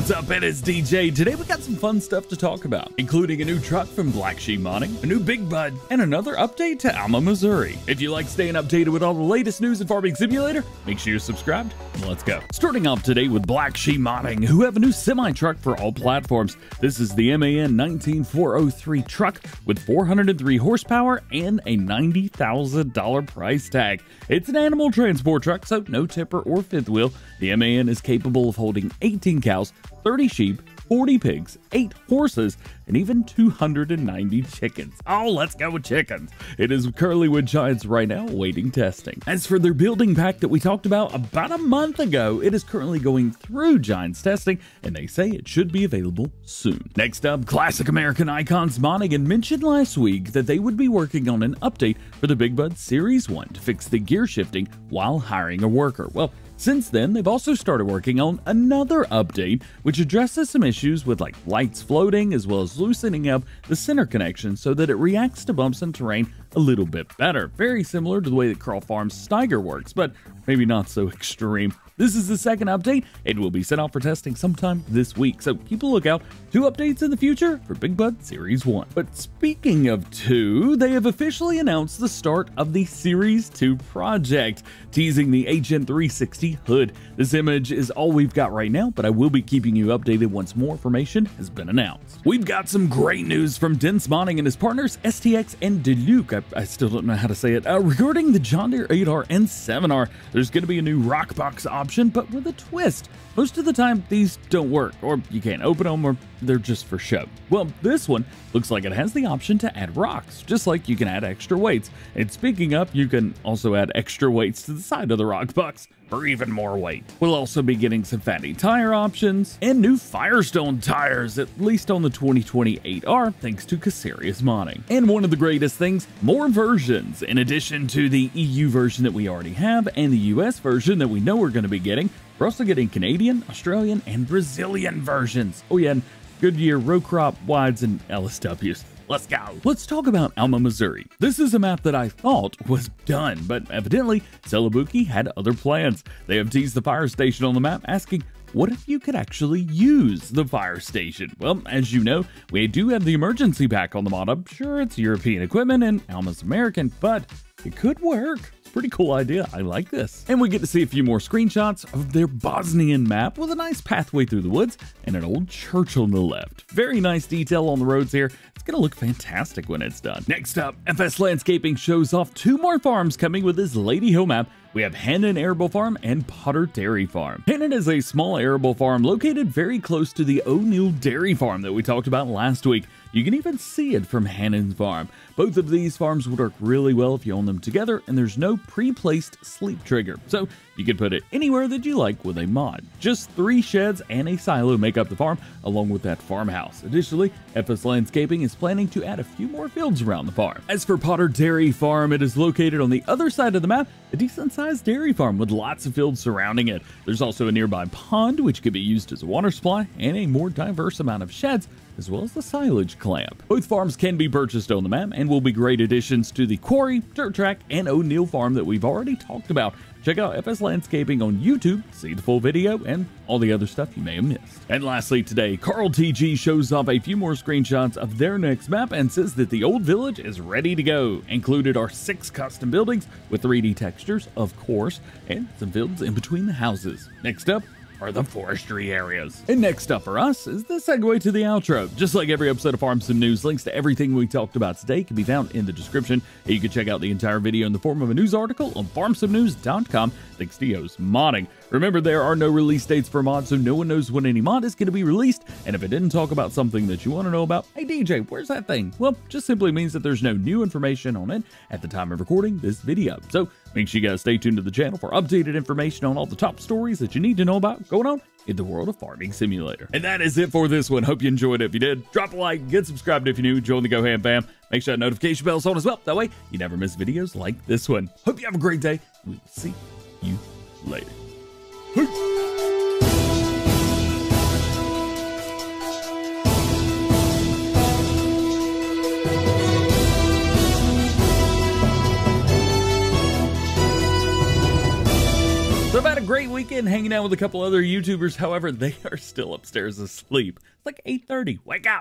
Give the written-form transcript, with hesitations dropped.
What's up, it is DJ. Today we got some fun stuff to talk about, including a new truck from Black Sheep Modding, a new Big Bud, and another update to Alma, Missouri. If you like staying updated with all the latest news in Farming Simulator, make sure you're subscribed, and let's go. Starting off today with Black Sheep Modding, who have a new semi-truck for all platforms. This is the MAN 19403 truck with 403 horsepower and a $90,000 price tag. It's an animal transport truck, so no tipper or fifth wheel. The MAN is capable of holding 18 cows, 30 sheep, 40 pigs, 8 horses, and even 290 chickens. Oh, let's go with chickens. It is currently with Giants right now, awaiting testing. As for their building pack that we talked about a month ago, it is currently going through Giants testing, and they say it should be available soon. Next up, Classic American Icons Modding mentioned last week that they would be working on an update for the Big Bud Series 1 to fix the gear shifting while hiring a worker. Well, since then, they've also started working on another update, which addresses some issues with like lights floating, as well as loosening up the center connection so that it reacts to bumps and terrain a little bit better. Very similar to the way that Crawl Farm's Steiger works, but maybe not so extreme. This is the second update. It will be sent out for testing sometime this week, so keep a lookout. 2 updates in the future for Big Bud Series 1. But speaking of 2, they have officially announced the start of the Series 2 project, teasing the HN360 hood. This image is all we've got right now, but I will be keeping you updated once more information has been announced. We've got some great news from Dense Modding and his partners STX and Deluxe. I still don't know how to say it. Regarding the John Deere 8R and 7R, there's going to be a new rock box option, but with a twist. Most of the time, these don't work, or you can't open them, or they're just for show. Well, this one looks like it has the option to add rocks, just like you can add extra weights. And speaking of, you can also add extra weights to the side of the rock box for even more weight. We'll also be getting some fatty tire options and new Firestone tires, at least on the 2028R, thanks to Casarius Modding. And one of the greatest things, more versions. In addition to the EU version that we already have and the US version that we know we're going to be getting, we're also getting Canadian, Australian, and Brazilian versions. Oh yeah, and Goodyear row crop wides and LSWs. Let's go. Let's talk about Alma, Missouri. This is a map that I thought was done, but evidently Celebuki had other plans. They have teased the fire station on the map, asking, what if you could actually use the fire station? Well, as you know, we do have the emergency pack on the mod up. Sure, it's European equipment and Alma's American, but it could work. Pretty cool idea. I like this. And we get to see a few more screenshots of their Bosnian map with a nice pathway through the woods and an old church on the left. Very nice detail on the roads here. It's going to look fantastic when it's done. Next up, FS Landscaping shows off 2 more farms coming with this Ladyhill Map. We have Hannon Arable Farm and Potter Dairy Farm. Hannon is a small arable farm located very close to the O'Neill Dairy Farm that we talked about last week. You can even see it from Hannon's farm. Both of these farms would work really well if you own them together, and there's no pre-placed sleep trigger, so you can put it anywhere that you like with a mod. Just 3 sheds and a silo make up the farm, along with that farmhouse. Additionally, FS Landscaping is planning to add a few more fields around the farm. As for Potter Dairy Farm, it is located on the other side of the map, a decent-sized dairy farm with lots of fields surrounding it. There's also a nearby pond, which could be used as a water supply, and a more diverse amount of sheds, as well as the silage clamp. Both farms can be purchased on the map and will be great additions to the quarry, dirt track, and O'Neill farm that we've already talked about. Check out FS Landscaping on YouTube, see the full video, and all the other stuff you may have missed. And lastly today, Carl TG shows off a few more screenshots of their next map and says that the old village is ready to go. Included are 6 custom buildings with 3D textures, of course, and some fields in between the houses. Next up are the forestry areas. And next up for us is the segue to the outro. Just like every episode of Farm Sim News, links to everything we talked about today can be found in the description. And you can check out the entire video in the form of a news article on farmsimnews.com, thanks to Yo's Modding. Remember, there are no release dates for mods, so no one knows when any mod is going to be released. And if it didn't talk about something that you want to know about, hey DJ, where's that thing? Well, just simply means that there's no new information on it at the time of recording this video. So make sure you guys stay tuned to the channel for updated information on all the top stories that you need to know about going on in the world of Farming Simulator. And that is it for this one. Hope you enjoyed it. If you did, drop a like, get subscribed if you're new, join the DjGoHam fam. Make sure that notification bell's on as well. That way you never miss videos like this one. Hope you have a great day. We will see you later. Peace. So I've had a great weekend hanging out with a couple other YouTubers. However, they are still upstairs asleep. It's like 8:30. Wake up!